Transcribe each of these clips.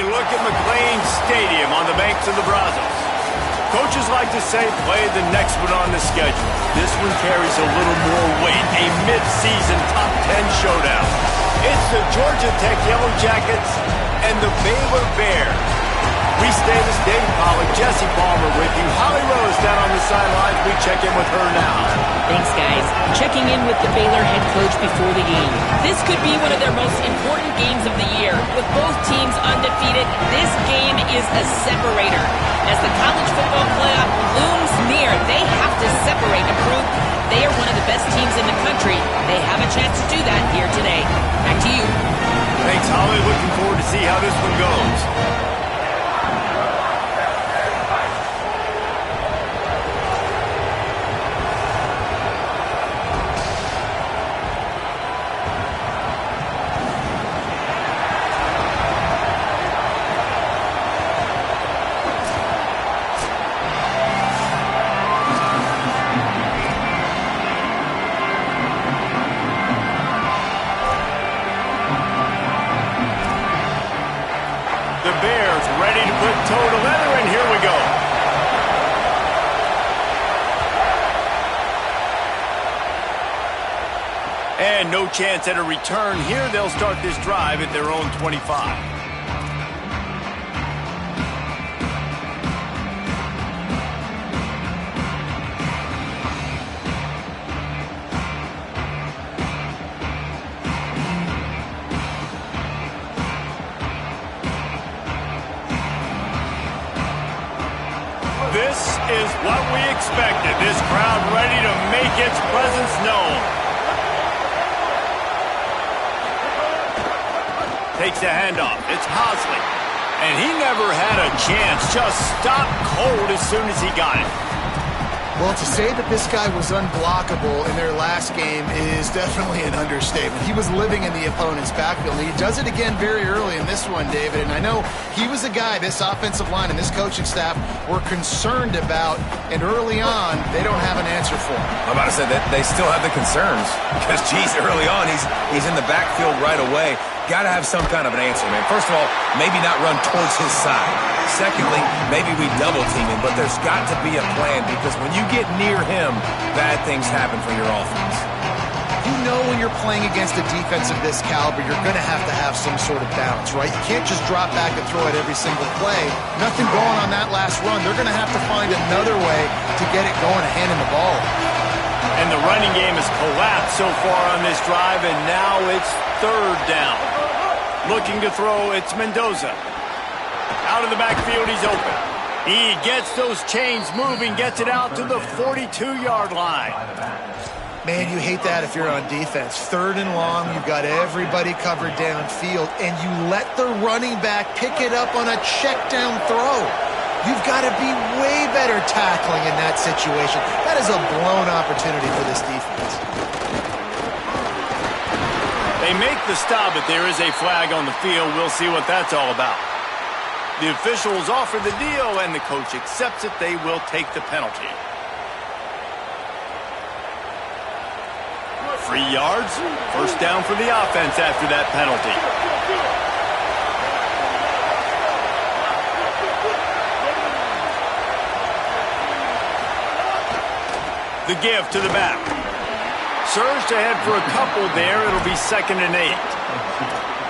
look at McLean Stadium on the banks of the Brazos. Coaches like to say, play the next one on the schedule. This one carries a little more weight, a mid-season top 10 showdown. It's the Georgia Tech Yellow Jackets and the Baylor Bears. We stay the state colleague, Jesse Palmer with you. Holly Rose down on the sidelines. We check in with her now. Thanks, guys. Checking in with the Baylor head coach before the game. This could be one of their most important games of the year. With both teams undefeated, this game is a separator. As the college football playoff looms near, they have to separate and prove they are one of the best teams in the country. They have a chance to do that here today. Back to you. Thanks, Holly. Looking forward to see how this one goes. The Bears ready to put toe to leather, and here we go. And no chance at a return here. They'll start this drive at their own 25. This is what we expected. This crowd ready to make its presence known. Takes the handoff. It's Hosley. And he never had a chance. Just stopped cold as soon as he got it. Well, to say that this guy was unblockable in their last game is definitely an understatement. He was living in the opponent's backfield. He does it again very early in this one, David. And I know he was a guy this offensive line and this coaching staff were concerned about. And early on, they don't have an answer for him. I'm about to say that they still have the concerns. Because, geez, early on, he's in the backfield right away. Got to have some kind of an answer, man. First of all, maybe not run towards his side. Secondly, maybe we double team him, but there's got to be a plan because when you get near him, bad things happen for your offense. You know when you're playing against a defense of this caliber, you're going to have some sort of balance, right? You can't just drop back and throw it every single play. Nothing going on that last run. They're going to have to find another way to get it going and hand him the ball. And the running game has collapsed so far on this drive, and now it's third down. Looking to throw, it's Mendoza. Out of the backfield, he's open. He gets those chains moving, gets it out to the 42-yard line. Man, you hate that if you're on defense. Third and long, you've got everybody covered downfield, and you let the running back pick it up on a check-down throw. You've got to be way better tackling in that situation. That is a blown opportunity for this defense. They make the stop, but there is a flag on the field. We'll see what that's all about. The officials offer the deal, and the coach accepts it. They will take the penalty. 3 yards, first down for the offense after that penalty. The give to the back. Surged ahead for a couple there. It'll be 2nd and 8.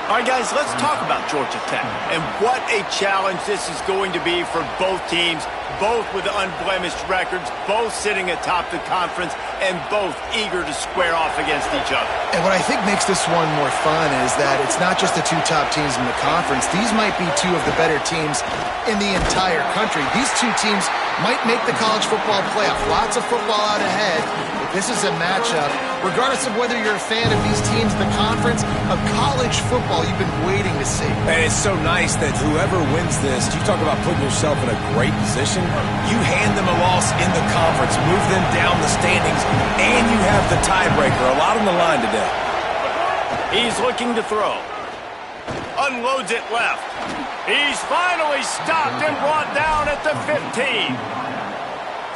All right, guys, let's talk about Georgia Tech and what a challenge this is going to be for both teams, both with unblemished records, both sitting atop the conference, and both eager to square off against each other. And what I think makes this one more fun is that it's not just the two top teams in the conference. These might be two of the better teams in the entire country. These two teams might make the college football playoff. Lots of football out ahead. But this is a matchup, regardless of whether you're a fan of these teams in the conference, of college football you've been waiting to see. And it's so nice that whoever wins this, you talk about putting yourself in a great position, you hand them a loss in the conference, move them down the standings, and you have the tiebreaker. A lot on the line today. He's looking to throw. Unloads it left. He's finally stopped and brought down at the 15.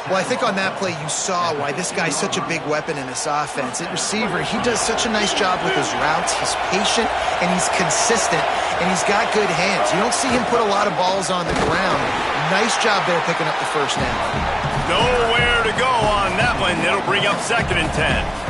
Well, I think on that play you saw why this guy's such a big weapon in this offense. At receiver, he does such a nice job with his routes. He's patient, and he's consistent, and he's got good hands. You don't see him put a lot of balls on the ground. Nice job there picking up the first down. Nowhere to go on that one. It'll bring up 2nd and 10.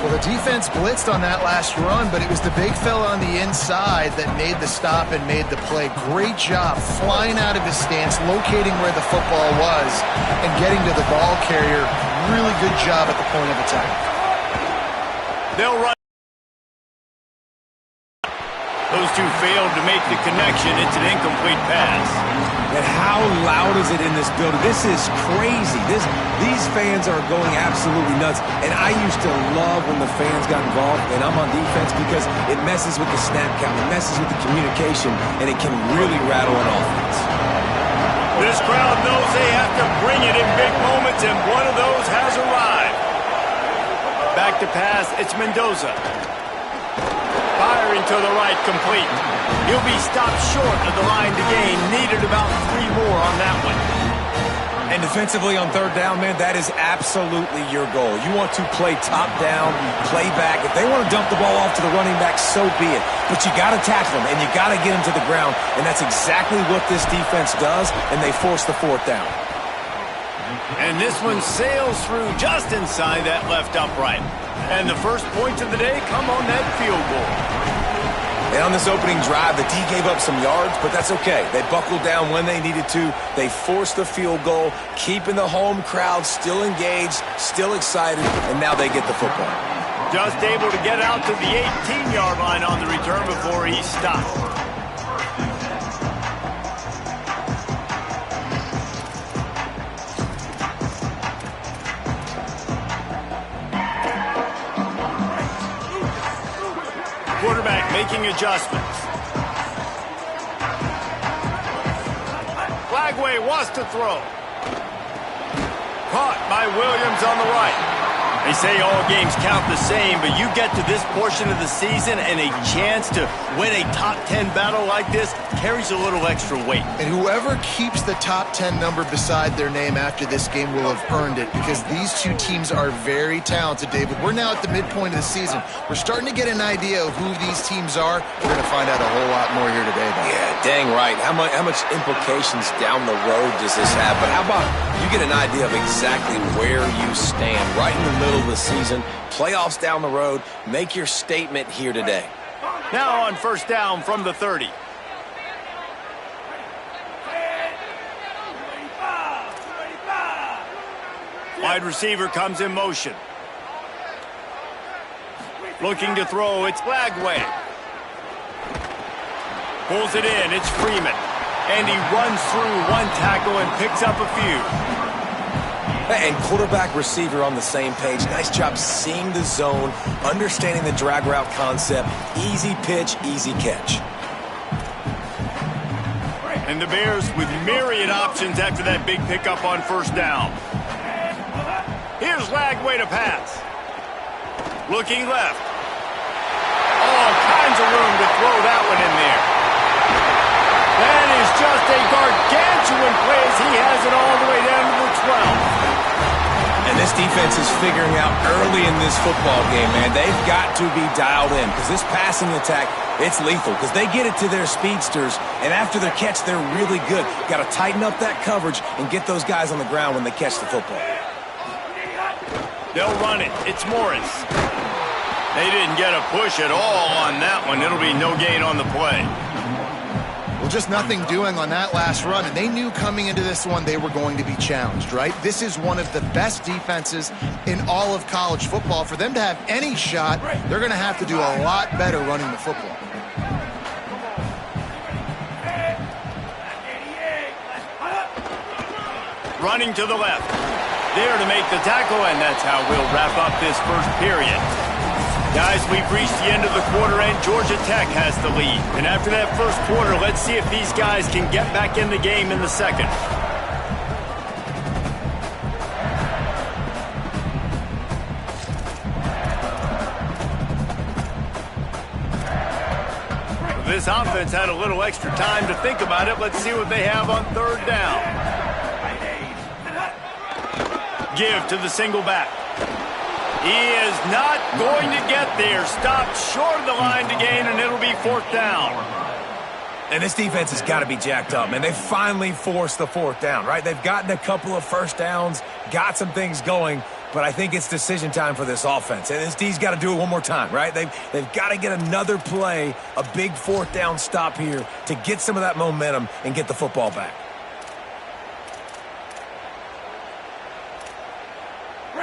Well, the defense blitzed on that last run, but it was the big fella on the inside that made the stop and made the play. Great job flying out of his stance, locating where the football was, and getting to the ball carrier. Really good job at the point of attack. They'll run. Those two failed to make the connection. It's an incomplete pass. And how loud is it in this building? This is crazy. These fans are going absolutely nuts. And I used to love when the fans got involved, and I'm on defense, because it messes with the snap count, it messes with the communication, and it can really rattle an offense. This crowd knows they have to bring it in big moments, and one of those has arrived. Back to pass, it's Mendoza. Firing to the right, complete. He'll be stopped short of the line to gain. Needed about 3 more on that one. And defensively on 3rd down, man, that is absolutely your goal. You want to play top down, play back. If they want to dump the ball off to the running back, so be it. But you got to tackle them, and you got to get them to the ground. And that's exactly what this defense does, and they force the 4th down. And this one sails through just inside that left upright. And the first points of the day come on that field goal. And on this opening drive, the D gave up some yards, but that's okay. They buckled down when they needed to. They forced the field goal, keeping the home crowd still engaged, still excited, and now they get the football. Just able to get out to the 18-yard line on the return before he stopped. Quarterback making adjustments. Flagway wants to throw. Caught by Williams on the right. They say all games count the same, but you get to this portion of the season and a chance to win a top 10 battle like this carries a little extra weight. And whoever keeps the top 10 number beside their name after this game will have earned it, because these two teams are very talented, David. We're now at the midpoint of the season. We're starting to get an idea of who these teams are. We're going to find out a whole lot more here today, though. Yeah, dang right. How much implications down the road does this have? But how about you get an idea of exactly where you stand right in the middle of the season, playoffs down the road, make your statement here today. Now on 1st down from the 30. Wide receiver comes in motion. Looking to throw, it's Flagway. Pulls it in, it's Freeman. And he runs through one tackle and picks up a few. And quarterback receiver on the same page. Nice job seeing the zone, understanding the drag route concept. Easy pitch, easy catch. And the Bears with myriad options after that big pickup on 1st down. Here's Flagway to pass. Looking left. All kinds of room to throw that one in there. That is just a gargantuan play as he has it all the way down to the 12. And this defense is figuring out early in this football game, man. They've got to be dialed in, because this passing attack, it's lethal, because they get it to their speedsters, and after their catch, they're really good. Got to tighten up that coverage and get those guys on the ground when they catch the football. They'll run it. It's Morris. They didn't get a push at all on that one. It'll be no gain on the play. Well, just nothing doing on that last run, and they knew coming into this one they were going to be challenged, right? This is one of the best defenses in all of college football. For them to have any shot, they're going to have to do a lot better running the football. Running to the left. There to make the tackle, and that's how we'll wrap up this first period. Guys, we've reached the end of the quarter, and Georgia Tech has the lead. And after that first quarter, let's see if these guys can get back in the game in the second. This offense had a little extra time to think about it. Let's see what they have on 3rd down. give to the single back. He is not going to get there. Stopped short of the line to gain, and it'll be 4th down. And this defense has got to be jacked up, man. They finally forced the 4th down, right? They've gotten a couple of first downs, got some things going, but I think it's decision time for this offense. And this D's got to do it one more time, right? They've got to get another play, a big 4th down stop here to get some of that momentum and get the football back.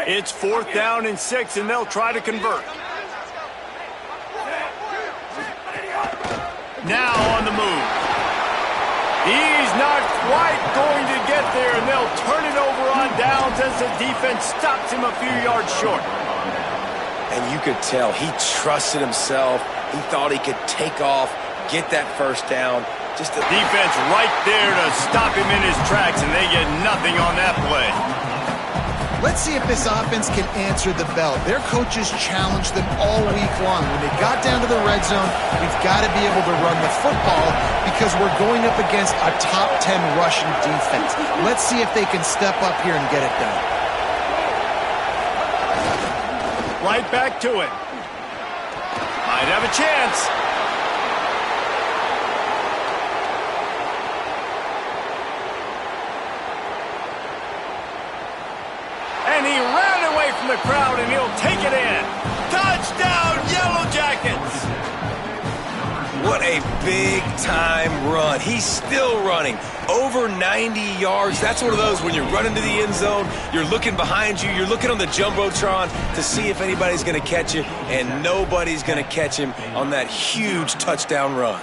It's 4th down and 6, and they'll try to convert. Now on the move. He's not quite going to get there, and they'll turn it over on downs as the defense stops him a few yards short. And you could tell he trusted himself. He thought he could take off, get that first down. Just the defense right there to stop him in his tracks, and they get nothing on that play. Let's see if this offense can answer the bell. Their coaches challenged them all week long. When they got down to the red zone, we've got to be able to run the football because we're going up against a top 10 rushing defense. Let's see if they can step up here and get it done. Right back to it. Might have a chance. And he ran away from the crowd, and he'll take it in. Touchdown, Yellow Jackets! What a big-time run. He's still running. Over 90 yards. That's one of those when you're running to the end zone, you're looking behind you, you're looking on the Jumbotron to see if anybody's going to catch you, and nobody's going to catch him on that huge touchdown run.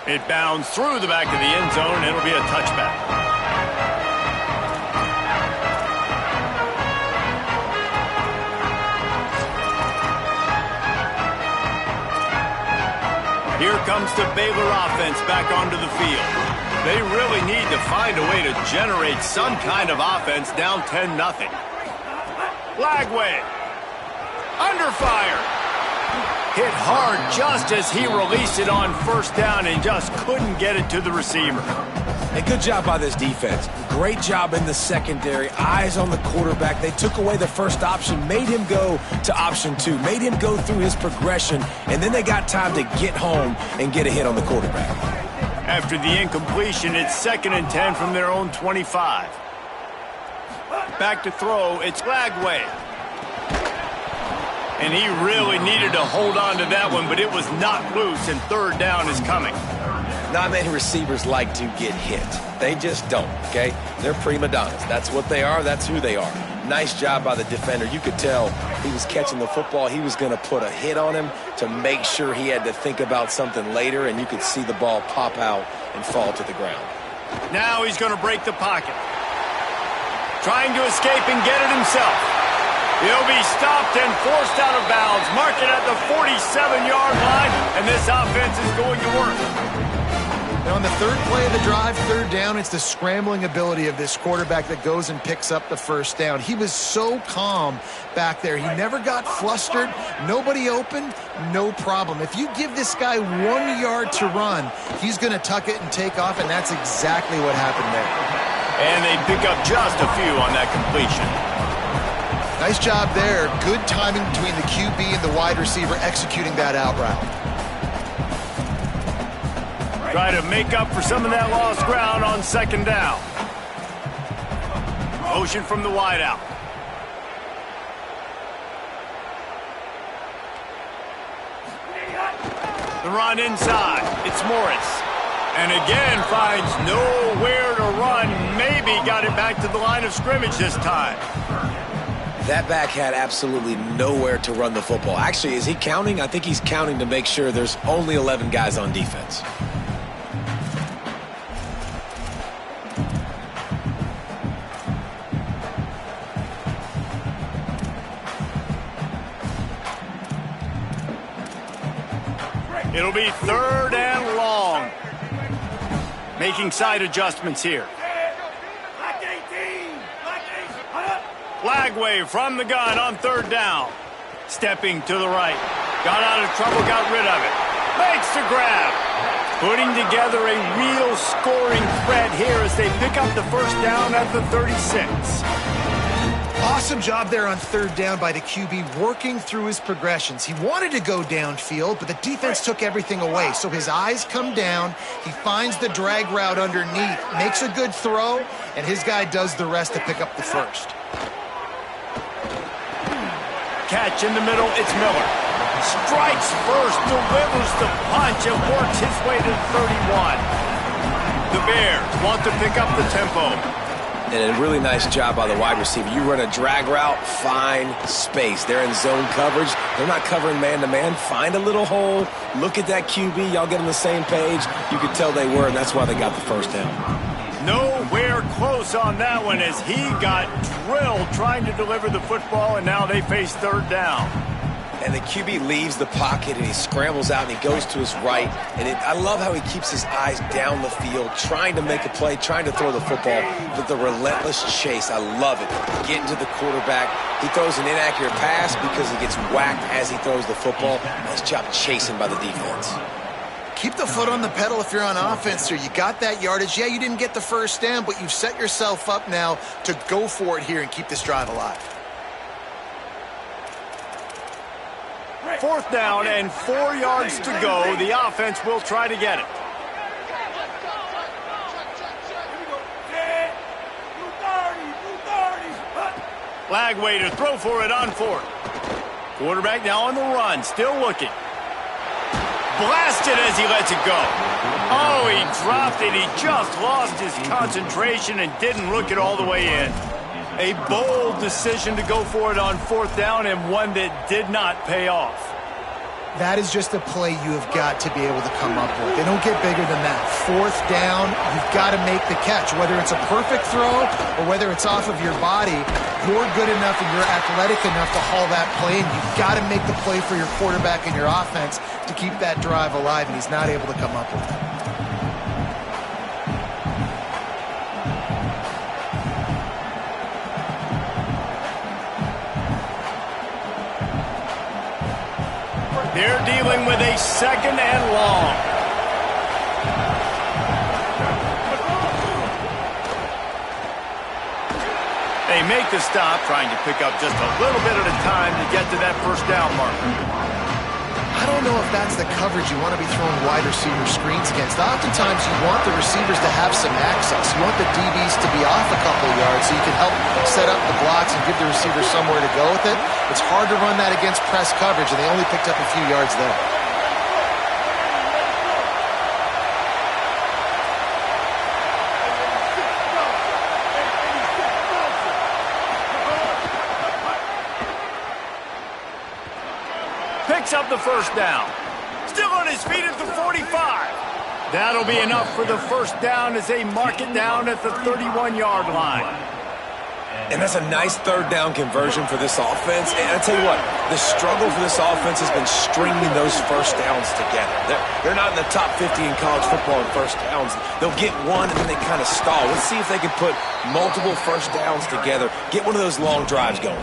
It bounds through the back of the end zone, and it'll be a touchback. Here comes the Baylor offense back onto the field. They really need to find a way to generate some kind of offense down 10-0. Flagway. Under fire. Hit hard just as he released it on 1st down and just couldn't get it to the receiver. And good job by this defense. Great job in the secondary. Eyes on the quarterback. They took away the first option, made him go to option 2, made him go through his progression, and then they got time to get home and get a hit on the quarterback. After the incompletion, it's 2nd and 10 from their own 25. Back to throw, it's Flagway. And he really needed to hold on to that one, but it was knocked loose, and 3rd down is coming. Not many receivers like to get hit. They just don't, okay? They're prima donnas. That's what they are. That's who they are. Nice job by the defender. You could tell he was catching the football. He was going to put a hit on him to make sure he had to think about something later, and you could see the ball pop out and fall to the ground. Now he's going to break the pocket. Trying to escape and get it himself. He'll be stopped and forced out of bounds. Mark it at the 47-yard line, and this offense is going to work. Now on the 3rd play of the drive, 3rd down, it's the scrambling ability of this quarterback that goes and picks up the 1st down. He was so calm back there. He never got flustered. Nobody open, no problem. If you give this guy 1 yard to run, he's going to tuck it and take off, and that's exactly what happened there. And they pick up just a few on that completion. Nice job there. Good timing between the QB and the wide receiver executing that out route. Try to make up for some of that lost ground on 2nd down. Motion from the wideout. The run inside. It's Morris. And again finds nowhere to run. Maybe got it back to the line of scrimmage this time. That back had absolutely nowhere to run the football. Actually, is he counting? I think he's counting to make sure there's only 11 guys on defense. It'll be 3rd and long. Making side adjustments here. Flagway from the gun on 3rd down. Stepping to the right. Got out of trouble, got rid of it. Makes the grab. Putting together a real scoring threat here as they pick up the first down at the 36. Awesome job there on third down by the QB, working through his progressions. He wanted to go downfield, but the defense took everything away. So his eyes come down, he finds the drag route underneath, makes a good throw, and his guy does the rest to pick up the first. Catch in the middle, it's Miller. Strikes first, delivers the punch, and works his way to the 31. The Bears want to pick up the tempo. And a really nice job by the wide receiver. You run a drag route, find space. They're in zone coverage. They're not covering man-to-man. Find a little hole. Look at that QB. Y'all get on the same page. You could tell they were, and that's why they got the first down. Nowhere close on that one as he got drilled trying to deliver the football, and now they face third down. And the QB leaves the pocket, and he scrambles out, and he goes to his right. And I love how he keeps his eyes down the field, trying to make a play, trying to throw the football, but the relentless chase, I love it. Getting to the quarterback. He throws an inaccurate pass because he gets whacked as he throws the football. Nice job chasing by the defense. Keep the foot on the pedal if you're on offense here. You got that yardage. Yeah, you didn't get the first down, but you've set yourself up now to go for it here and keep this drive alive. Fourth down and 4 yards to go. The offense will try to get it. Flag way to throw for it on fourth. Quarterback now on the run, still looking. Blasted as he lets it go. Oh, he dropped it. He just lost his concentration and didn't look it all the way in. A bold decision to go for it on fourth down, and one that did not pay off. That is just a play you have got to be able to come up with. They don't get bigger than that. Fourth down, you've got to make the catch. Whether it's a perfect throw or whether it's off of your body, you're good enough and you're athletic enough to haul that play, and you've got to make the play for your quarterback and your offense to keep that drive alive, and he's not able to come up with it. They're dealing with a second and long. They make the stop, trying to pick up just a little bit at a time to get to that first down marker. I don't know if that's the coverage you want to be throwing wide receiver screens against. Oftentimes you want the receivers to have some access. You want the DBs to be off a couple of yards so you can help set up the blocks and give the receiver somewhere to go with it. It's hard to run that against press coverage, and they only picked up a few yards there. Picks up the first down. Still on his feet at the 45. That'll be enough for the first down as they mark it down at the 31-yard line. And that's a nice third down conversion for this offense. And I tell you what, the struggle for this offense has been stringing those first downs together. They're not in the top 50 in college football in first downs. They'll get one and then they kind of stall. Let's see if they can put multiple first downs together, get one of those long drives going.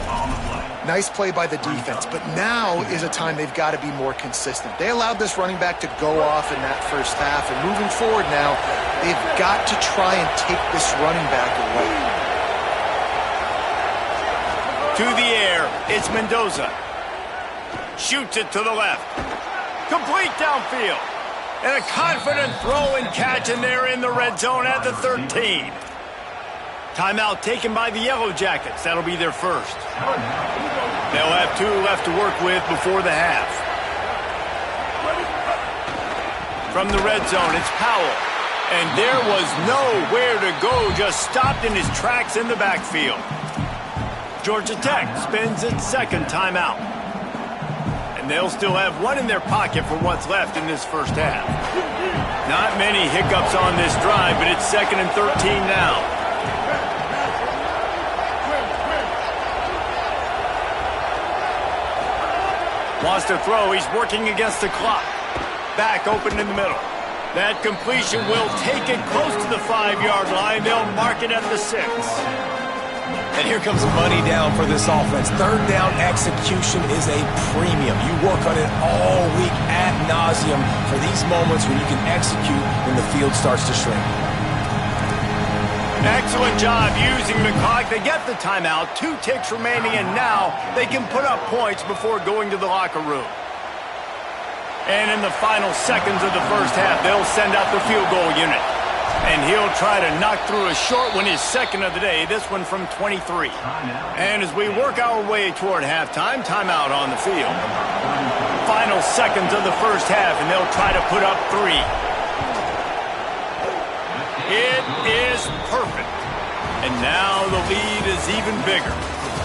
Nice play by the defense, but now is a time they've got to be more consistent. They allowed this running back to go off in that first half, and moving forward now, they've got to try and take this running back away. To the air, it's Mendoza. Shoots it to the left. Complete downfield. And a confident throw and catch, and they're in the red zone at the 13. Timeout taken by the Yellow Jackets. That'll be their first. They'll have 2 left to work with before the half. From the red zone, it's Powell. And there was nowhere to go, just stopped in his tracks in the backfield. Georgia Tech spends its second timeout. And they'll still have one in their pocket for what's left in this first half. Not many hiccups on this drive, but it's 2nd and 13 now. Wants to throw. He's working against the clock. Back open in the middle. That completion will take it close to the 5-yard line. They'll mark it at the 6. And here comes money down for this offense. Third down execution is a premium. You work on it all week ad nauseum for these moments when you can execute when the field starts to shrink. Excellent job using the clock. They get the timeout. 2 ticks remaining, and now they can put up points before going to the locker room. And in the final seconds of the first half, they'll send out the field goal unit. And he'll try to knock through a short one, his second of the day, this one from 23. And as we work our way toward halftime, timeout on the field. Final seconds of the first half, and they'll try to put up 3. It is perfect. And now the lead is even bigger.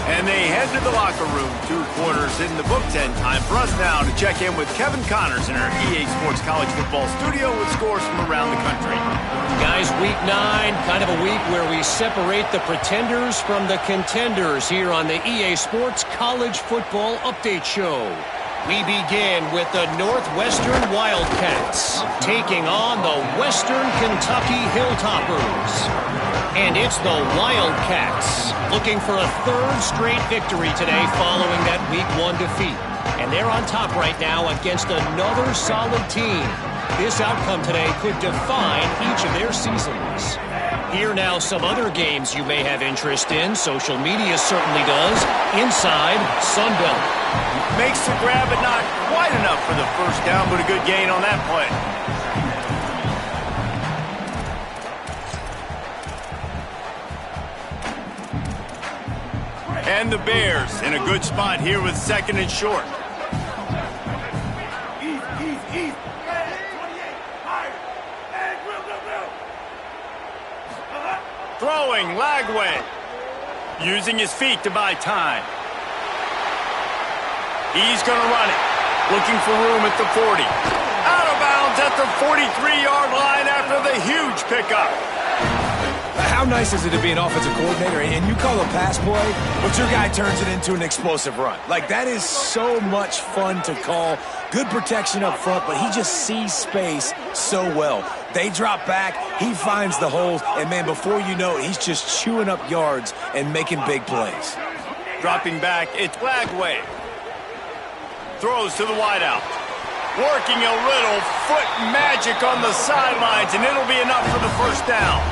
And they head to the locker room. 2 quarters in the books, and time for us now to check in with Kevin Connors in our EA Sports College Football studio with scores from around the country. Guys, week 9, kind of a week where we separate the pretenders from the contenders here on the EA Sports College Football Update Show. We begin with the Northwestern Wildcats taking on the Western Kentucky Hilltoppers. And it's the Wildcats looking for a 3rd straight victory today following that Week 1 defeat. And they're on top right now against another solid team. This outcome today could define each of their seasons. Here now some other games you may have interest in. Social media certainly does. Inside Sunbelt. Makes the grab, but not quite enough for the first down, but a good gain on that play. And the Bears in a good spot here with 2nd and short. Throwing, Lagway. Using his feet to buy time. He's going to run it. Looking for room at the 40. Out of bounds at the 43-yard line after the huge pickup. How nice is it to be an offensive coordinator and you call a pass play, but your guy turns it into an explosive run? Like, that is so much fun to call. Good protection up front, but he just sees space so well. They drop back, he finds the holes, and, man, before you know it, he's just chewing up yards and making big plays. Dropping back, it's Lagway. Throws to the wideout. Working a little foot magic on the sidelines, and it'll be enough for the first down.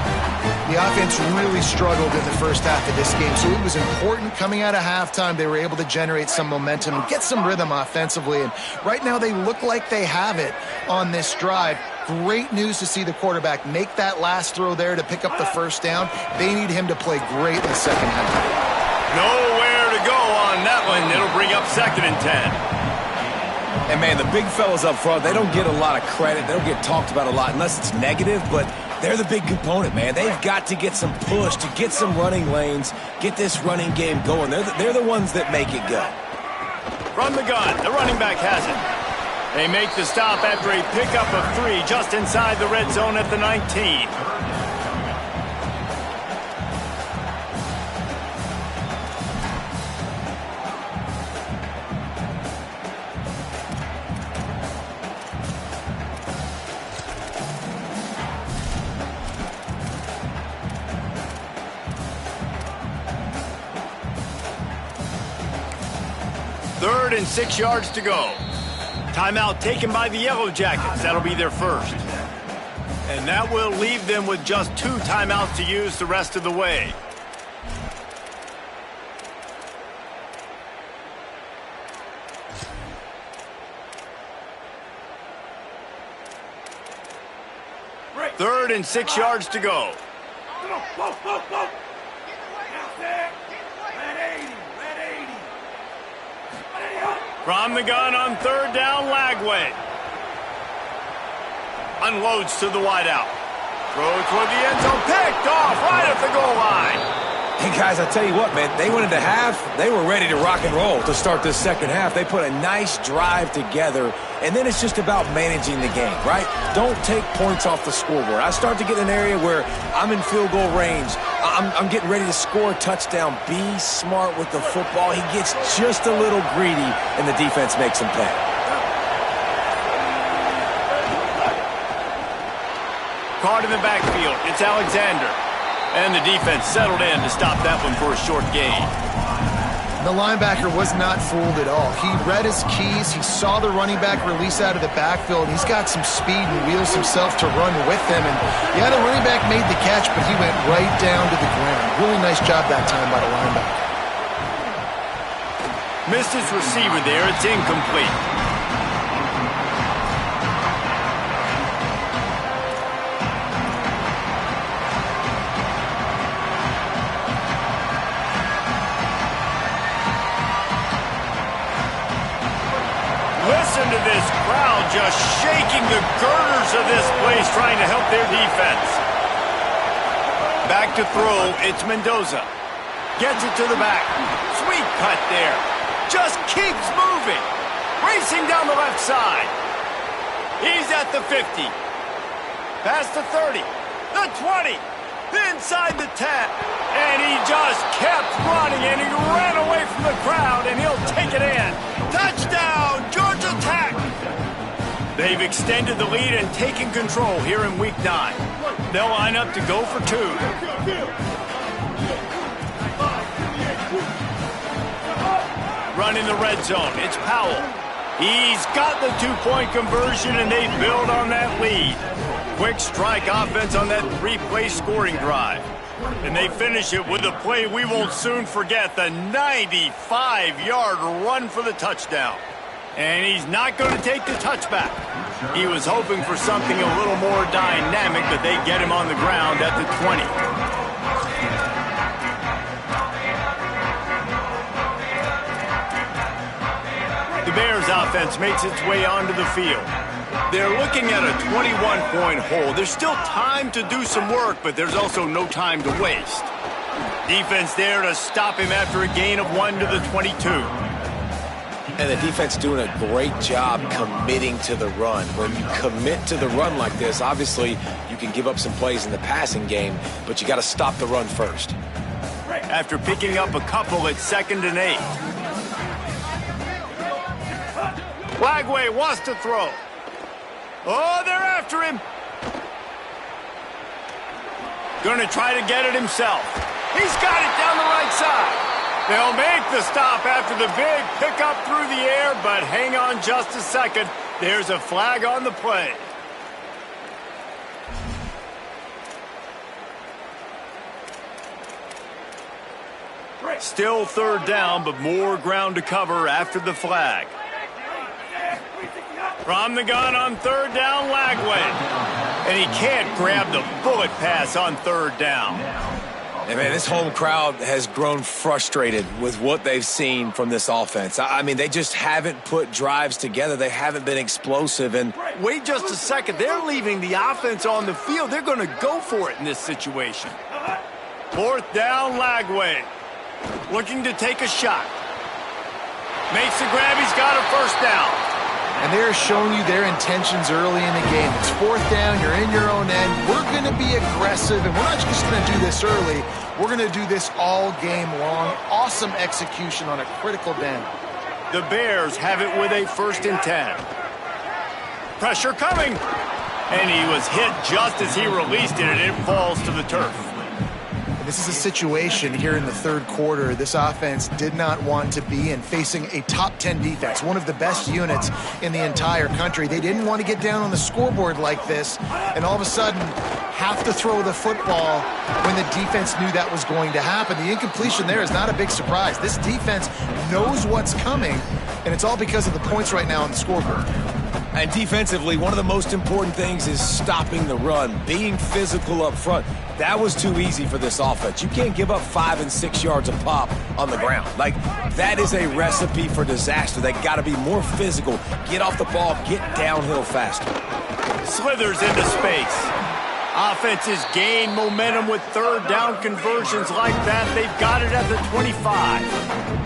The offense really struggled in the first half of this game, so it was important coming out of halftime. They were able to generate some momentum and get some rhythm offensively, and right now they look like they have it on this drive. Great news to see the quarterback make that last throw there to pick up the first down. They need him to play great in the second half. Nowhere to go on that one. It'll bring up 2nd and 10. And, man, the big fellas up front, they don't get a lot of credit. They don't get talked about a lot unless it's negative, but they're the big component, man. They've got to get some push, to get some running lanes, get this running game going. They're the ones that make it go. From the gun, the running back has it. They make the stop after a pickup of 3 just inside the red zone at the 19. Third and 6 yards to go. Timeout taken by the Yellow Jackets. That'll be their first. And that will leave them with just 2 timeouts to use the rest of the way. Third and 6 yards to go. From the gun on 3rd down, Lagway. Unloads to the wideout. Throw toward the end zone. Picked off right at the goal line. Hey, guys, I tell you what, man, they went into half. They were ready to rock and roll to start this second half. They put a nice drive together, and then it's just about managing the game, right? Don't take points off the scoreboard. I start to get in an area where I'm in field goal range. I'm getting ready to score a touchdown. Be smart with the football. He gets just a little greedy, and the defense makes him pay. Caught in the backfield. It's Alexander. And the defense settled in to stop that one for a short gain. The linebacker was not fooled at all. He read his keys. He saw the running back release out of the backfield. He's got some speed and wheels himself to run with him. And yeah, the running back made the catch, but he went right down to the ground. Really nice job that time by the linebacker. Missed his receiver there. It's incomplete. Listen to this crowd just shaking the girders of this place trying to help their defense. Back to throw, it's Mendoza. Gets it to the back. Sweet cut there. Just keeps moving. Racing down the left side. He's at the 50. Past the 30. The 20. Inside the 10. And he just kept running, and he ran away from the crowd, and he'll take it in. Touchdown, Georgia Tech! They've extended the lead and taken control here in Week 9. They'll line up to go for 2. Running the red zone, it's Powell. He's got the 2-point conversion, and they build on that lead. Quick strike offense on that 3-play scoring drive. And they finish it with a play we won't soon forget, the 95-yard run for the touchdown. And he's not going to take the touchback. He was hoping for something a little more dynamic, but they get him on the ground at the 20. The Bears offense makes its way onto the field. They're looking at a 21-point hole. There's still time to do some work, but there's also no time to waste. Defense there to stop him after a gain of 1 to the 22. And the defense doing a great job committing to the run. When you commit to the run like this, obviously you can give up some plays in the passing game, but you got to stop the run first. After picking up a couple at 2nd and 8. Lagway wants to throw. Oh, they're after him. Gonna try to get it himself. He's got it down the right side. They'll make the stop after the big pickup through the air, but hang on just a second. There's a flag on the play. Still 3rd down, but more ground to cover after the flag. From the gun on 3rd down, Lagway. And he can't grab the bullet pass on 3rd down. And man, this home crowd has grown frustrated with what they've seen from this offense. I mean, they just haven't put drives together. They haven't been explosive. And wait just a second. They're leaving the offense on the field. They're going to go for it in this situation. 4th down, Lagway. Looking to take a shot. Makes the grab. He's got a 1st down. And they're showing you their intentions early in the game. It's 4th down. You're in your own end. We're going to be aggressive, and we're not just going to do this early. We're going to do this all game long. Awesome execution on a critical down. The Bears have it with a 1st and 10. Pressure coming. And he was hit just as he released it, and it falls to the turf. This is a situation here in the 3rd quarter this offense did not want to be in, facing a top 10 defense, one of the best units in the entire country. They didn't want to get down on the scoreboard like this, and all of a sudden have to throw the football when the defense knew that was going to happen. The incompletion there is not a big surprise. This defense knows what's coming, and it's all because of the points right now on the scoreboard. And defensively, one of the most important things is stopping the run, being physical up front. That was too easy for this offense. You can't give up 5 and 6 yards a pop on the ground. Like, that is a recipe for disaster. They got to be more physical, get off the ball, get downhill faster. Slithers into space. Offenses gain momentum with 3rd down conversions like that. They've got it at the 25.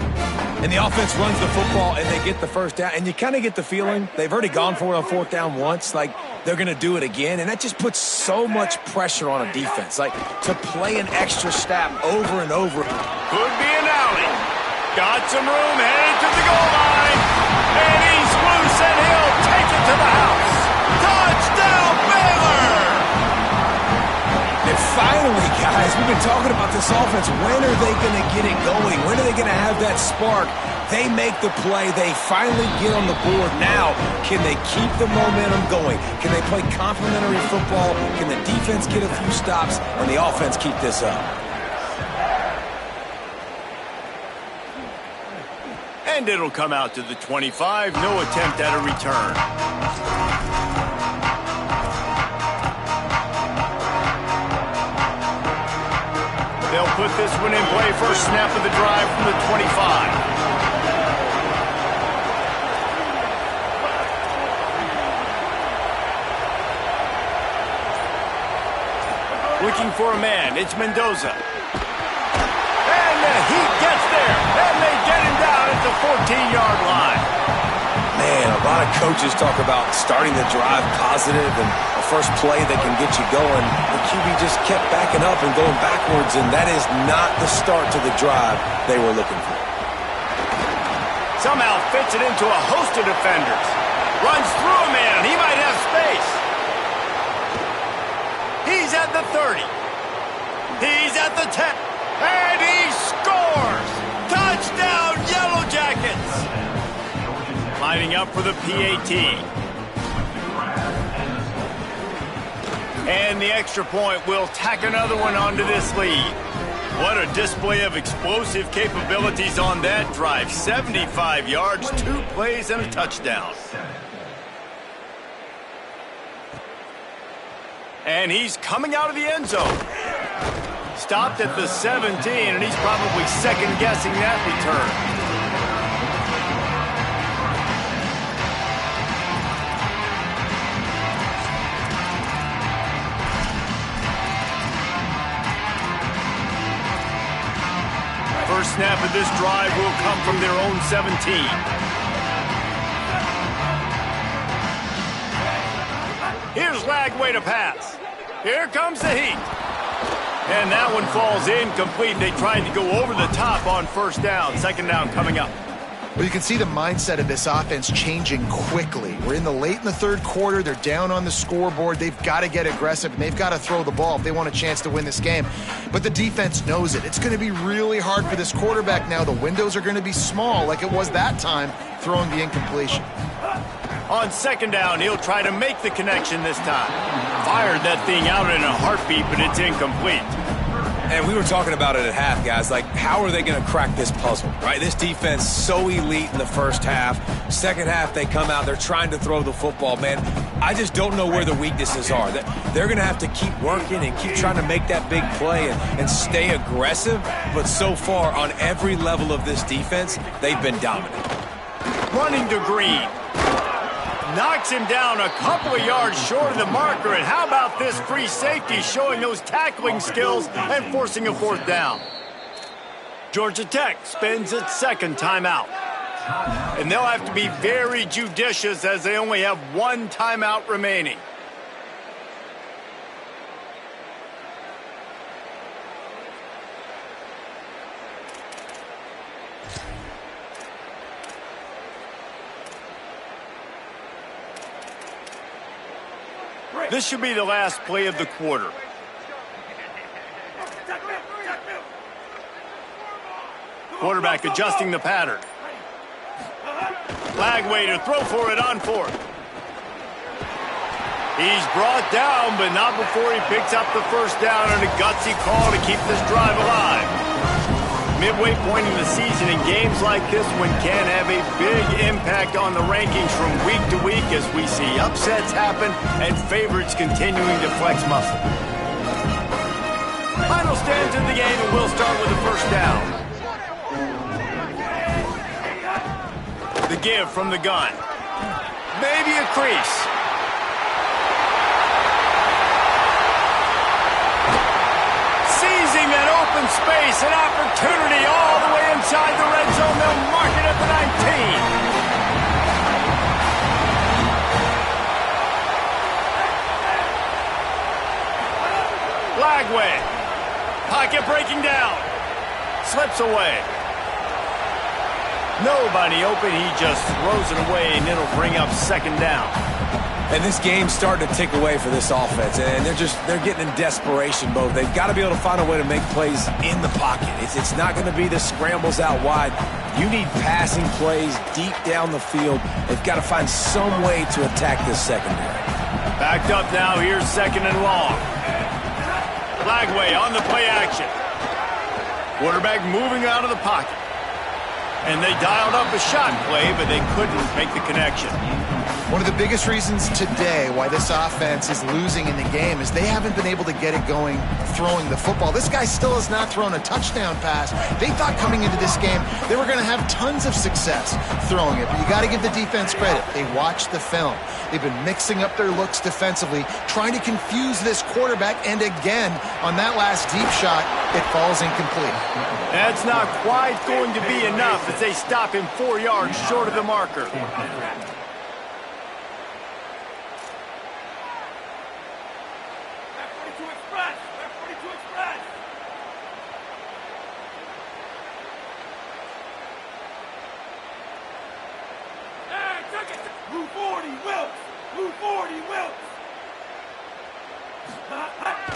And the offense runs the football, and they get the 1st down. And you kind of get the feeling they've already gone for it on 4th down once. Like, they're going to do it again. And that just puts so much pressure on a defense. Like, to play an extra snap over and over. Could be an alley. Got some room, headed to the goal line. And he's loose, and he'll take it to the house. Touchdown, Baylor! And finally, guys, guys, we've been talking about this offense. When are they going to get it going? When are they going to have that spark? They make the play. They finally get on the board. Now, can they keep the momentum going? Can they play complementary football? Can the defense get a few stops and the offense keep this up? And it'll come out to the 25. No attempt at a return. They'll put this one in play. First snap of the drive from the 25. Looking for a man. It's Mendoza. And the Heat gets there. And they get him down at the 14-yard line. Man, a lot of coaches talk about starting the drive positive and a first play that can get you going. The QB just kept backing up and going backwards, and that is not the start to the drive they were looking for. Somehow fits it into a host of defenders. Runs through a man. He might have space. He's at the 30. He's at the 10. And he scores! Touchdown, Yellow Jackets! Lining up for the PAT. And the extra point will tack another one onto this lead. What a display of explosive capabilities on that drive. 75 yards, 2 plays, and a touchdown. And he's coming out of the end zone. Stopped at the 17, and he's probably second-guessing that return. First snap of this drive will come from their own 17. Here's Lagway to pass. Here comes the Heat. And that one falls incomplete. They tried to go over the top on first down. Second down coming up. Well, you can see the mindset of this offense changing quickly. We're late in the third quarter. They're down on the scoreboard. They've got to get aggressive, and they've got to throw the ball if they want a chance to win this game. But the defense knows it. It's going to be really hard for this quarterback now. The windows are going to be small like it was that time throwing the incompletion. On second down, he'll try to make the connection this time. Fired that thing out in a heartbeat, but it's incomplete. And we were talking about it at half, guys. Like, how are they going to crack this puzzle, right? This defense so elite in the first half. Second half, they come out. They're trying to throw the football, man. I just don't know where the weaknesses are. They're going to have to keep working and keep trying to make that big play and stay aggressive. But so far, on every level of this defense, they've been dominant. Running to Green. Knocks him down a couple of yards short of the marker. And how about this free safety showing those tackling skills and forcing a fourth down? Georgia Tech spends its second timeout. And they'll have to be very judicious as they only have one timeout remaining. This should be the last play of the quarter. Quarterback adjusting the pattern. Lagway to throw for it on fourth. He's brought down, but not before he picks up the first down and a gutsy call to keep this drive alive. Midway point in the season, in games like this one can have a big impact on the rankings from week to week as we see upsets happen and favorites continuing to flex muscle. Final stands in the game, and we'll start with the first down. The give from the gun. Maybe a crease. Seizing that open space, an opportunity all the way inside the red zone. They'll mark it at the 19. Lagway. Pocket breaking down. Slips away. Nobody open. He just throws it away, and it'll bring up second down. And this game's starting to tick away for this offense, and they're getting in desperation mode. They've got to be able to find a way to make plays in the pocket. It's not going to be the scrambles out wide. You need passing plays deep down the field. They've got to find some way to attack this secondary. Backed up now, here's 2nd and long. Lagway on the play action. Quarterback moving out of the pocket. And they dialed up a shot play, but they couldn't make the connection. One of the biggest reasons today why this offense is losing in the game is they haven't been able to get it going throwing the football. This guy still has not thrown a touchdown pass. They thought coming into this game they were going to have tons of success throwing it, but you got to give the defense credit. They watched the film. They've been mixing up their looks defensively, trying to confuse this quarterback, and again, on that last deep shot, it falls incomplete. That's not quite going to be enough as they stop him 4 yards short of the marker.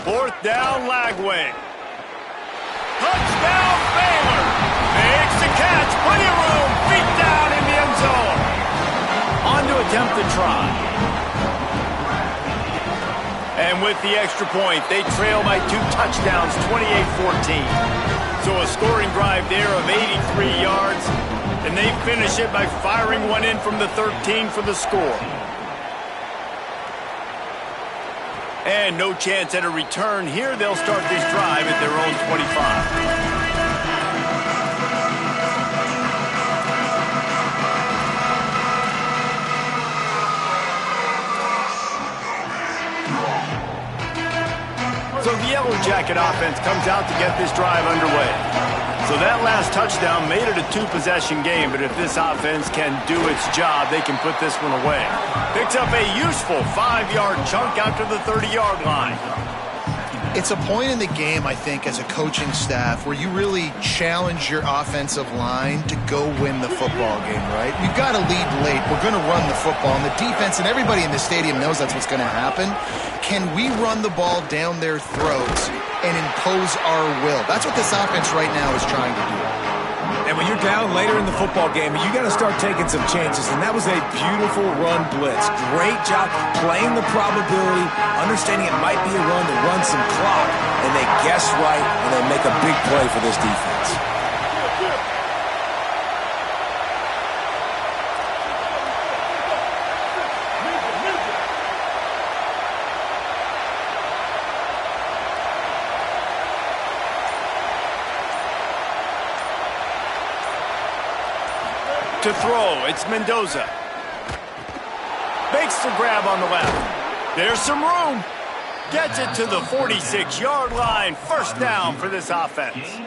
Fourth down, Lagway. Touchdown, Baylor. Makes the catch. Plenty of room. Feet down in the end zone. On to attempt the try. And with the extra point, they trail by 2 touchdowns, 28-14. So a scoring drive there of 83 yards. And they finish it by firing one in from the 13 for the score. And no chance at a return here. They'll start this drive at their own 25. So the Yellow Jacket offense comes out to get this drive underway. So that last touchdown made it a 2-possession game, but if this offense can do its job, they can put this one away. Picks up a useful 5-yard chunk out to the 30-yard line. It's a point in the game, I think, as a coaching staff where you really challenge your offensive line to go win the football game, right? You've got to lead late. We're going to run the football, and the defense and everybody in the stadium knows that's what's going to happen. Can we run the ball down their throats and impose our will? That's what this offense right now is trying to do. And when you're down later in the football game, you got to start taking some chances. And that was a beautiful run blitz. Great job playing the probability, understanding it might be a run to run some clock. And they guess right, and they make a big play for this defense. To throw, it's Mendoza. Makes the grab on the left. There's some room. Gets it to the 46-yard line. First down for this offense.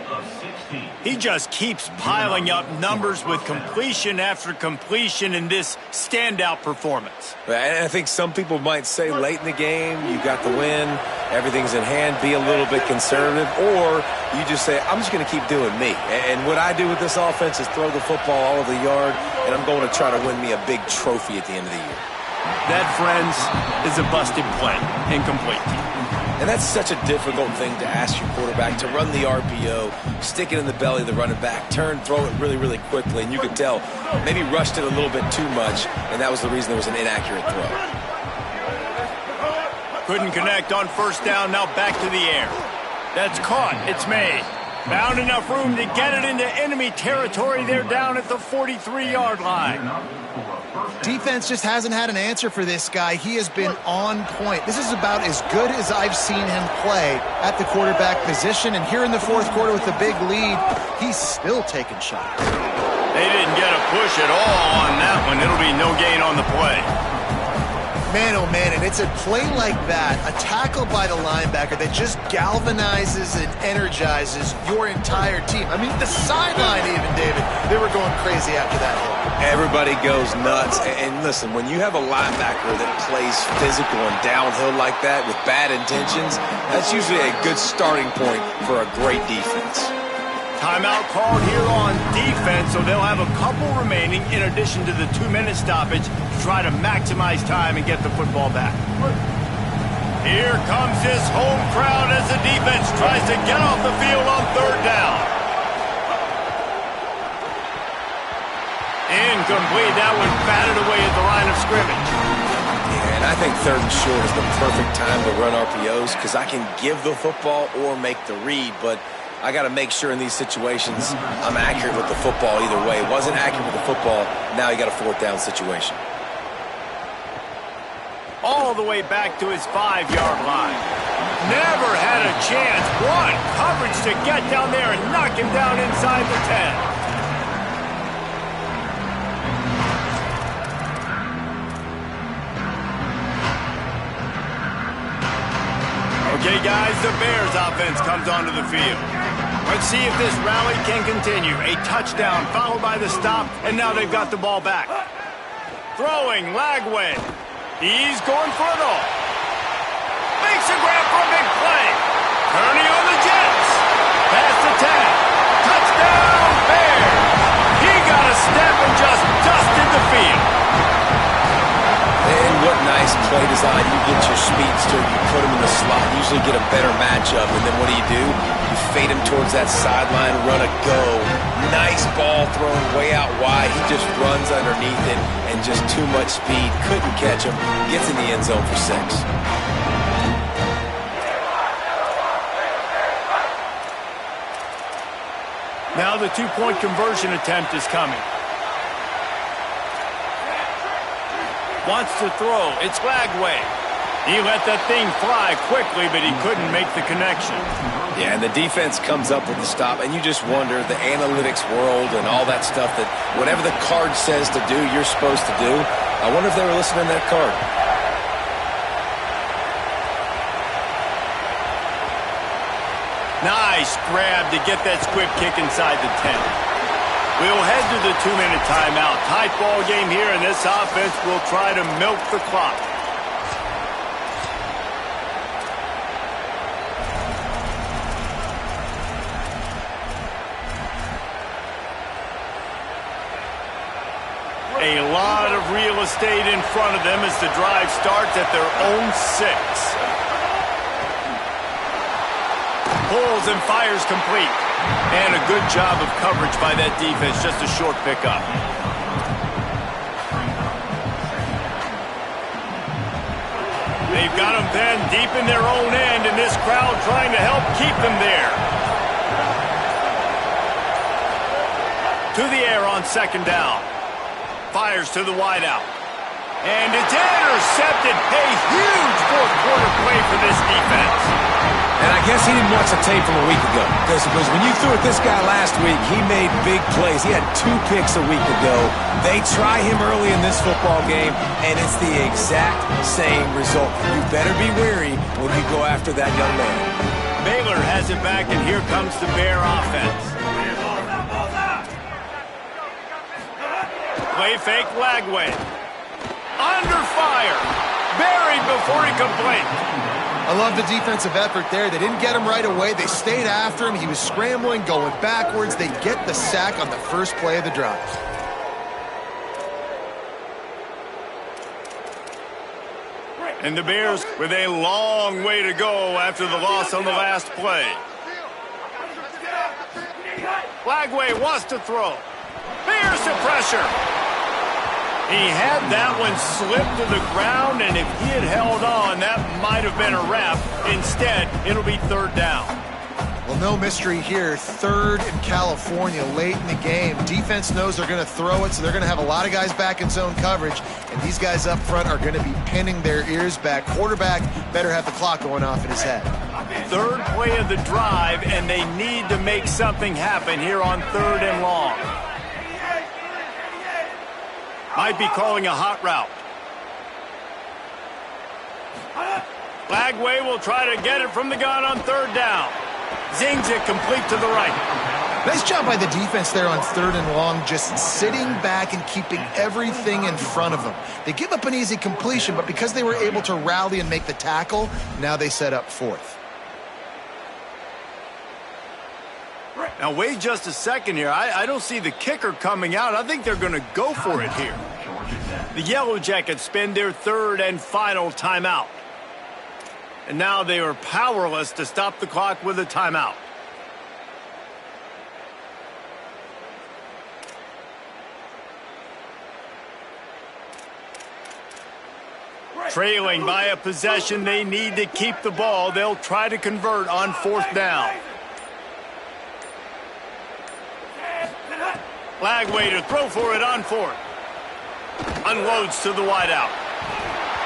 He just keeps piling up numbers with completion after completion in this standout performance. And I think some people might say late in the game, you got the win, everything's in hand, be a little bit conservative, or you just say, I'm just going to keep doing me. And what I do with this offense is throw the football all over the yard, and I'm going to try to win me a big trophy at the end of the year. That, friends, is a busted play. Incomplete. And that's such a difficult thing to ask your quarterback, to run the RPO, stick it in the belly of the running back, turn, throw it really, really quickly, and you could tell maybe rushed it a little bit too much, and that was the reason there was an inaccurate throw. Couldn't connect on first down, now back to the air. That's caught, it's made. Found enough room to get it into enemy territory. They're down at the 43-yard line. Defense just hasn't had an answer for this guy. He has been on point. This is about as good as I've seen him play at the quarterback position. And here in the fourth quarter with the big lead, he's still taking shots. They didn't get a push at all on that one. It'll be no gain on the play. Man, oh man, and it's a play like that, a tackle by the linebacker that just galvanizes and energizes your entire team. I mean, the sideline even, David, they were going crazy after that hit. Everybody goes nuts. And listen, when you have a linebacker that plays physical and downhill like that with bad intentions, that's usually a good starting point for a great defense. Timeout called here on defense, so they'll have a couple remaining in addition to the 2-minute stoppage to try to maximize time and get the football back. Here comes this home crowd as the defense tries to get off the field on third down. Incomplete. That one batted away at the line of scrimmage. Yeah, and I think third and short is the perfect time to run RPOs because I can give the football or make the read, but I got to make sure in these situations I'm accurate with the football either way. Wasn't accurate with the football, now you got a fourth down situation. All the way back to his 5-yard line. Never had a chance. One coverage to get down there and knock him down inside the 10. Okay, guys, the Bears offense comes onto the field. Let's see if this rally can continue. A touchdown followed by the stop, and now they've got the ball back. Throwing, Lagway. He's going for it all. Makes a grab for a big play. Kearney on the Jets. Pass the 10. Touchdown, Bears. He got a step and just dusted the field. And what nice play design. You get your speedster, you put him in the slot, usually get a better matchup, and then what do? You fade him towards that sideline, run a go. Nice ball thrown way out wide. He just runs underneath it, and just too much speed. Couldn't catch him. Gets in the end zone for 6. Now the 2-point conversion attempt is coming. Wants to throw. It's Lagway. He let that thing fly quickly, but he couldn't make the connection. Yeah, and the defense comes up with the stop, and you just wonder, the analytics world and all that stuff, that whatever the card says to do, you're supposed to do. I wonder if they were listening to that card. Nice grab to get that squib kick inside the 10. We'll head to the 2-minute timeout. Tight ball game here, and this offense will try to milk the clock. A lot of real estate in front of them as the drive starts at their own 6. Pulls and fires complete. And a good job of coverage by that defense. Just a short pickup. They've got them then deep in their own end, and this crowd trying to help keep them there. To the air on 2nd down. Fires to the wideout. And it's intercepted. A huge fourth-quarter play for this defense. And I guess he didn't watch the tape from a week ago. Because when you threw at this guy last week, he made big plays. He had 2 picks a week ago. They try him early in this football game, and it's the exact same result. You better be wary when you go after that young man. Baylor has it back, and here comes the Bear offense. Play fake Lagway. Under fire. Buried before he could blink. I love the defensive effort there. They didn't get him right away. They stayed after him. He was scrambling, going backwards. They get the sack on the first play of the drive. And the Bears with a long way to go after the loss on the last play. Lagway wants to throw. Here's the pressure. He had that one slip to the ground, and if he had held on, that might have been a wrap. Instead, it'll be 3rd down. Well, no mystery here. 3rd in California late in the game. Defense knows they're going to throw it, so they're going to have a lot of guys back in zone coverage, and these guys up front are going to be pinning their ears back. Quarterback better have the clock going off in his head. 3rd play of the drive, and they need to make something happen here on 3rd and long. Might be calling a hot route. Lagway will try to get it from the gun on 3rd down. Zings it complete to the right. Nice job by the defense there on 3rd and long, just sitting back and keeping everything in front of them. They give up an easy completion, but because they were able to rally and make the tackle, now they set up 4th. Now, wait just a second here. I don't see the kicker coming out. I think they're going to go for it here. The Yellow Jackets spend their third and final timeout. And now they are powerless to stop the clock with a timeout. Trailing by a possession, they need to keep the ball. They'll try to convert on fourth down. Lagway to throw for it on fourth. Unloads to the wideout.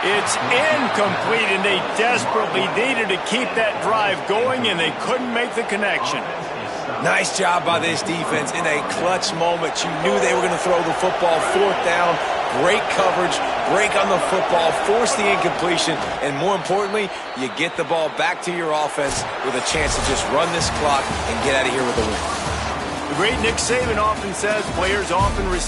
It's incomplete, and they desperately needed to keep that drive going, and they couldn't make the connection. Nice job by this defense in a clutch moment. You knew they were going to throw the football. Fourth down, great coverage, break on the football, force the incompletion, and more importantly, you get the ball back to your offense with a chance to just run this clock and get out of here with a win. The great Nick Saban often says players often receive